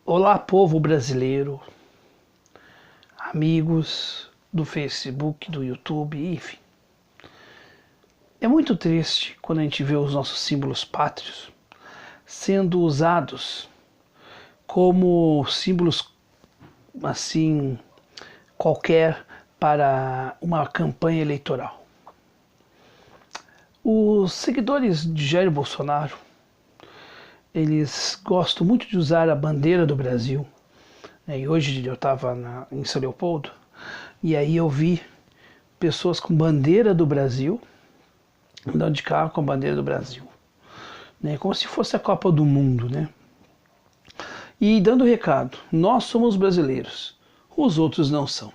Olá, povo brasileiro, amigos do Facebook, do YouTube, enfim. É muito triste quando a gente vê os nossos símbolos pátrios sendo usados como símbolos assim qualquer para uma campanha eleitoral. Os seguidores de Jair Bolsonaro, eles gostam muito de usar a bandeira do Brasil. E hoje eu estava em São Leopoldo e aí eu vi pessoas com bandeira do Brasil, andando de carro com a bandeira do Brasil, né? Como se fosse a Copa do Mundo, né? E dando recado, nós somos brasileiros, os outros não são.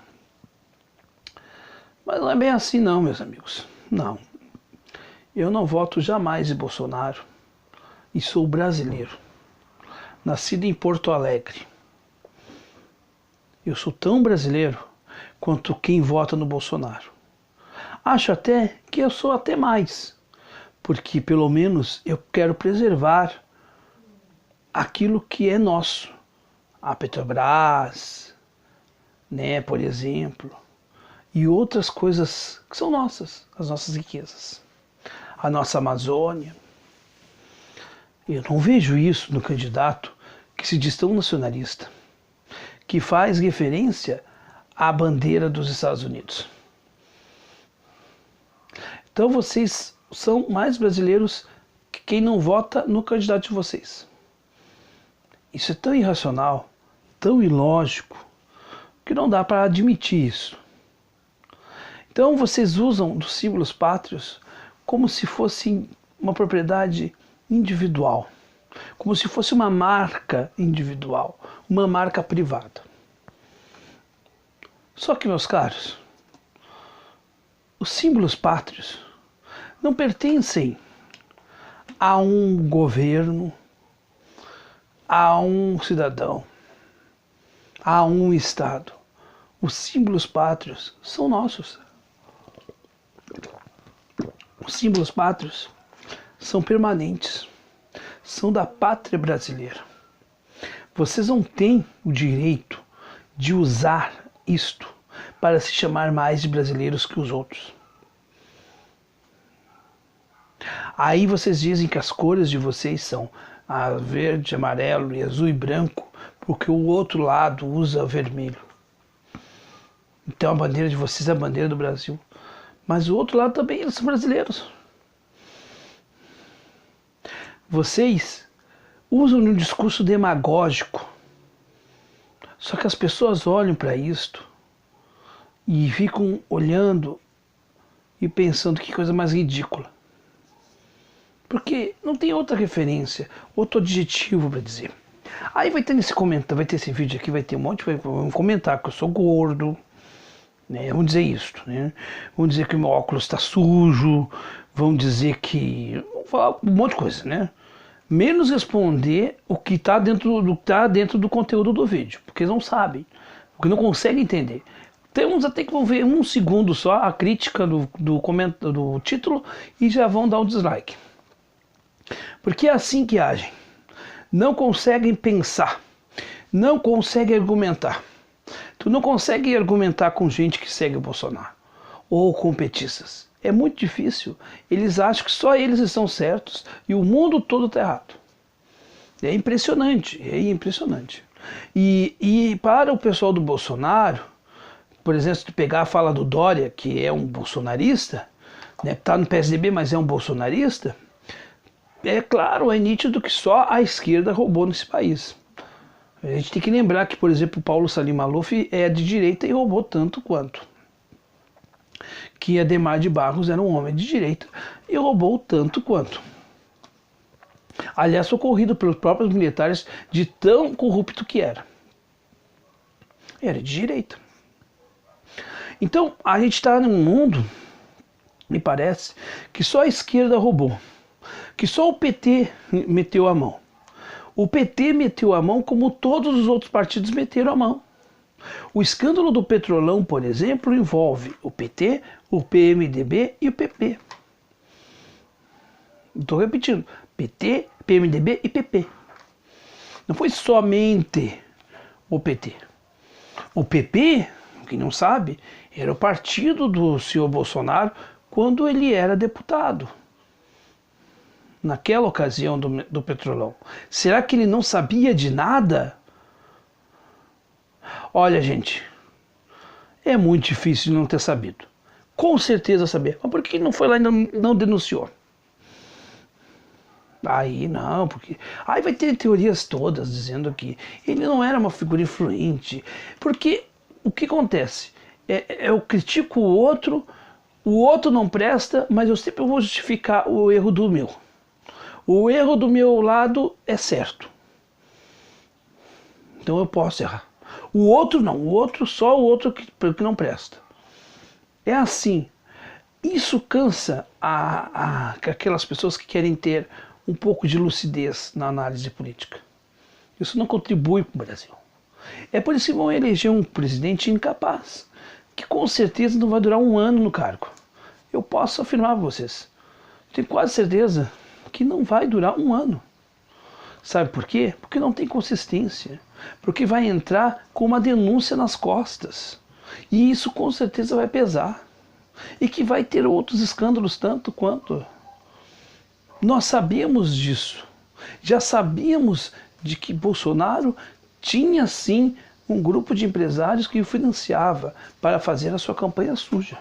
Mas não é bem assim não, meus amigos. Não. Eu não voto jamais em Bolsonaro e sou brasileiro, nascido em Porto Alegre. Eu sou tão brasileiro quanto quem vota no Bolsonaro. Acho até que eu sou até mais, porque pelo menos eu quero preservar aquilo que é nosso. A Petrobras, né, por exemplo, e outras coisas que são nossas, as nossas riquezas. A nossa Amazônia. Eu não vejo isso no candidato que se diz tão nacionalista, que faz referência à bandeira dos Estados Unidos. Então vocês são mais brasileiros que quem não vota no candidato de vocês. Isso é tão irracional, tão ilógico, que não dá para admitir isso. Então vocês usam dos símbolos pátrios como se fosse uma propriedade individual, como se fosse uma marca individual, uma marca privada. Só que, meus caros, os símbolos pátrios não pertencem a um governo, a um cidadão, a um Estado. Os símbolos pátrios são nossos. Os símbolos pátrios são permanentes, são da pátria brasileira. Vocês não têm o direito de usar isto para se chamar mais de brasileiros que os outros. Aí vocês dizem que as cores de vocês são verde, amarelo e azul e branco, porque o outro lado usa vermelho. Então a bandeira de vocês é a bandeira do Brasil. Mas o outro lado também, eles são brasileiros. Vocês usam um discurso demagógico. Só que as pessoas olham para isto e ficam olhando e pensando que coisa mais ridícula. Porque não tem outra referência, outro adjetivo para dizer. Aí vai ter nesse comentário, vai ter esse vídeo aqui, vai ter um monte, vão comentar que eu sou gordo, né? Vão dizer isso, né? Vão dizer que o meu óculos está sujo, vão dizer que... vão falar um monte de coisa, né? Menos responder o que está dentro do conteúdo do vídeo, porque eles não sabem, porque não conseguem entender. Temos até que vão ver um segundo só a crítica do título e já vão dar um dislike. Porque é assim que agem. Não conseguem pensar, não conseguem argumentar. Tu não consegue argumentar com gente que segue o Bolsonaro ou com petistas. É muito difícil. Eles acham que só eles estão certos e o mundo todo está errado. É impressionante, é impressionante. E para o pessoal do Bolsonaro, por exemplo, se tu pegar a fala do Dória, que é um bolsonarista, né, tá no PSDB, mas é um bolsonarista, é claro, é nítido que só a esquerda roubou nesse país. A gente tem que lembrar que, por exemplo, o Paulo Salim Maluf é de direita e roubou tanto quanto. Que Adhemar de Barros era um homem de direita e roubou tanto quanto. Aliás, socorrido pelos próprios militares de tão corrupto que era. Era de direita. Então, a gente está num mundo, me parece, que só a esquerda roubou. Que só o PT meteu a mão. O PT meteu a mão como todos os outros partidos meteram a mão. O escândalo do Petrolão, por exemplo, envolve o PT, o PMDB e o PP. Estou repetindo, PT, PMDB e PP. Não foi somente o PT. O PP, quem não sabe, era o partido do senhor Bolsonaro quando ele era deputado. Naquela ocasião do Petrolão. Será que ele não sabia de nada? Olha, gente, é muito difícil não ter sabido. Com certeza sabia. Mas por que não foi lá e não denunciou? Aí não, porque aí vai ter teorias todas dizendo que ele não era uma figura influente. Porque o que acontece? Eu critico o outro não presta, mas eu sempre vou justificar o erro do meu. O erro do meu lado é certo. Então eu posso errar. O outro não, só o outro que não presta. É assim. Isso cansa aquelas pessoas que querem ter um pouco de lucidez na análise política. Isso não contribui para o Brasil. É por isso que vão eleger um presidente incapaz, que com certeza não vai durar um ano no cargo. Eu posso afirmar para vocês. Tenho quase certeza que não vai durar um ano. Sabe por quê? Porque não tem consistência. Porque vai entrar com uma denúncia nas costas. E isso com certeza vai pesar. E que vai ter outros escândalos tanto quanto. Nós sabemos disso. Já sabíamos de que Bolsonaro tinha sim um grupo de empresários que o financiava para fazer a sua campanha suja.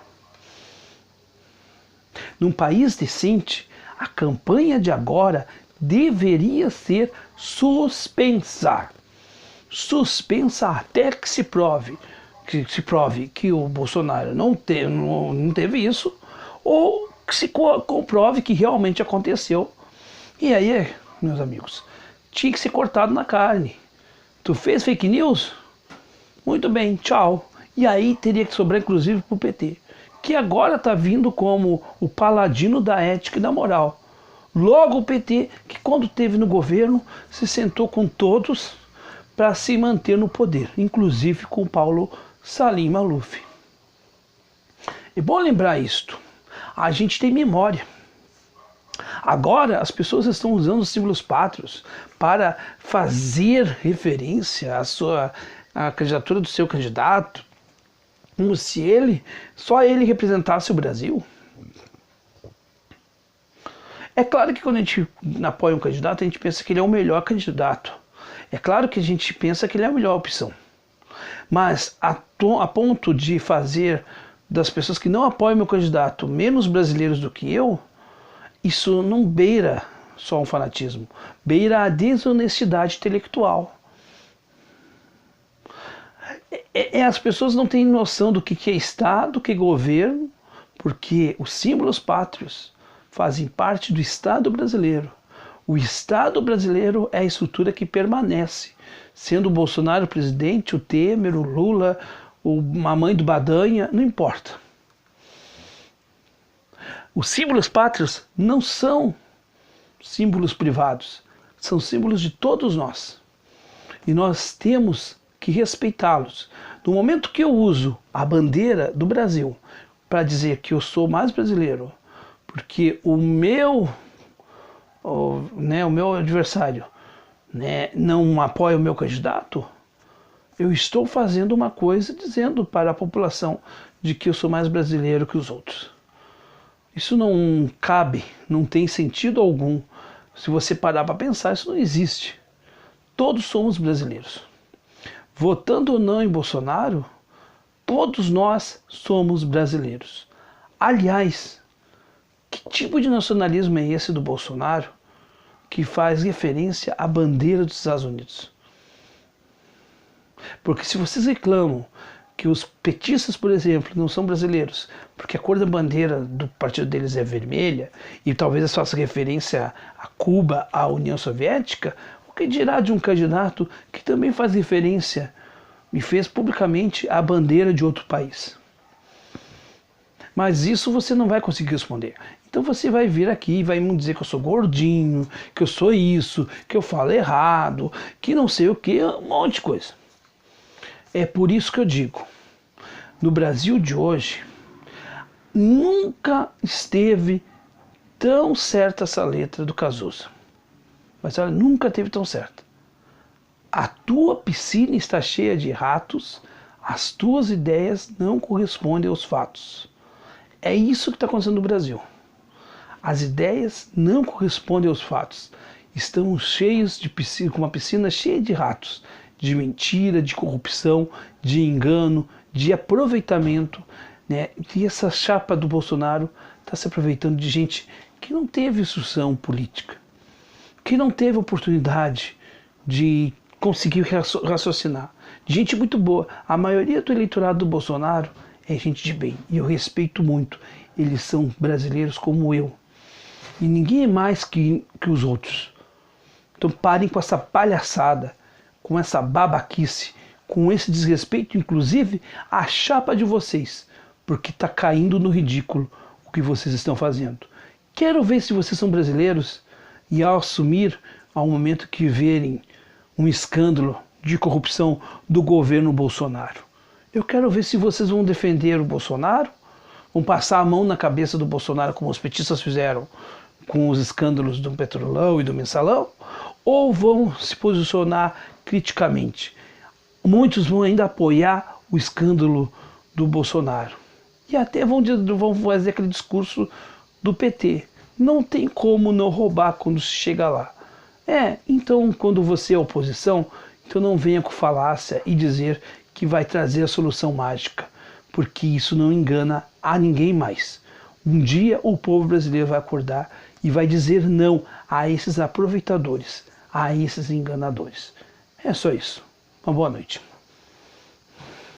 Num país decente, a campanha de agora deveria ser suspensa. Suspensa até que se prove que o Bolsonaro não teve isso, ou que se comprove que realmente aconteceu. E aí, meus amigos, tinha que ser cortado na carne. Tu fez fake news? Muito bem, tchau. E aí teria que sobrar inclusive para o PT, que agora está vindo como o paladino da ética e da moral. Logo o PT, que quando esteve no governo, se sentou com todos para se manter no poder, inclusive com o Paulo Salim Maluf. É bom lembrar isto. A gente tem memória. Agora as pessoas estão usando os símbolos pátrios para fazer referência à candidatura do seu candidato, como se só ele representasse o Brasil. É claro que quando a gente apoia um candidato, a gente pensa que ele é o melhor candidato. É claro que a gente pensa que ele é a melhor opção. Mas a ponto de fazer das pessoas que não apoiam meu candidato menos brasileiros do que eu, isso não beira só um fanatismo, beira a desonestidade intelectual. As pessoas não têm noção do que é Estado, do que é governo, porque os símbolos pátrios fazem parte do Estado brasileiro. O Estado brasileiro é a estrutura que permanece, sendo o Bolsonaro presidente, o Temer, o Lula, a mãe do Badanha, não importa. Os símbolos pátrios não são símbolos privados, são símbolos de todos nós. E nós temos que respeitá-los. No momento que eu uso a bandeira do Brasil para dizer que eu sou mais brasileiro, porque o meu adversário não apoia o meu candidato, eu estou fazendo uma coisa dizendo para a população de que eu sou mais brasileiro que os outros. Isso não cabe, não tem sentido algum. Se você parar para pensar, isso não existe. Todos somos brasileiros. Votando ou não em Bolsonaro, todos nós somos brasileiros. Aliás, que tipo de nacionalismo é esse do Bolsonaro que faz referência à bandeira dos Estados Unidos? Porque se vocês reclamam que os petistas, por exemplo, não são brasileiros, porque a cor da bandeira do partido deles é vermelha, e talvez isso faça referência a Cuba, à União Soviética, o que dirá de um candidato que também faz referência e fez publicamente a bandeira de outro país? Mas isso você não vai conseguir responder. Então você vai vir aqui e vai me dizer que eu sou gordinho, que eu sou isso, que eu falo errado, que não sei o que, um monte de coisa. É por isso que eu digo, no Brasil de hoje, nunca esteve tão certa essa letra do Cazuza. Mas ela nunca esteve tão certa. A tua piscina está cheia de ratos, as tuas ideias não correspondem aos fatos. É isso que está acontecendo no Brasil. As ideias não correspondem aos fatos. Estão cheios de piscina, com uma piscina cheia de ratos, de mentira, de corrupção, de engano, de aproveitamento, né? E essa chapa do Bolsonaro está se aproveitando de gente que não teve instrução política, que não teve oportunidade de conseguir raciocinar. Gente muito boa. A maioria do eleitorado do Bolsonaro é gente de bem. E eu respeito muito. Eles são brasileiros como eu. E ninguém é mais que os outros. Então parem com essa palhaçada, com essa babaquice, com esse desrespeito, inclusive, à chapa de vocês. Porque está caindo no ridículo o que vocês estão fazendo. Quero ver se vocês são brasileiros e ao assumir, ao momento que verem um escândalo de corrupção do governo Bolsonaro. Eu quero ver se vocês vão defender o Bolsonaro, vão passar a mão na cabeça do Bolsonaro como os petistas fizeram com os escândalos do Petrolão e do Mensalão, ou vão se posicionar criticamente. Muitos vão ainda apoiar o escândalo do Bolsonaro. E até vão fazer aquele discurso do PT. Não tem como não roubar quando se chega lá. Então quando você é oposição, então não venha com falácia e dizer que vai trazer a solução mágica, porque isso não engana a ninguém mais. Um dia o povo brasileiro vai acordar e vai dizer não a esses aproveitadores, a esses enganadores. É só isso. Uma boa noite.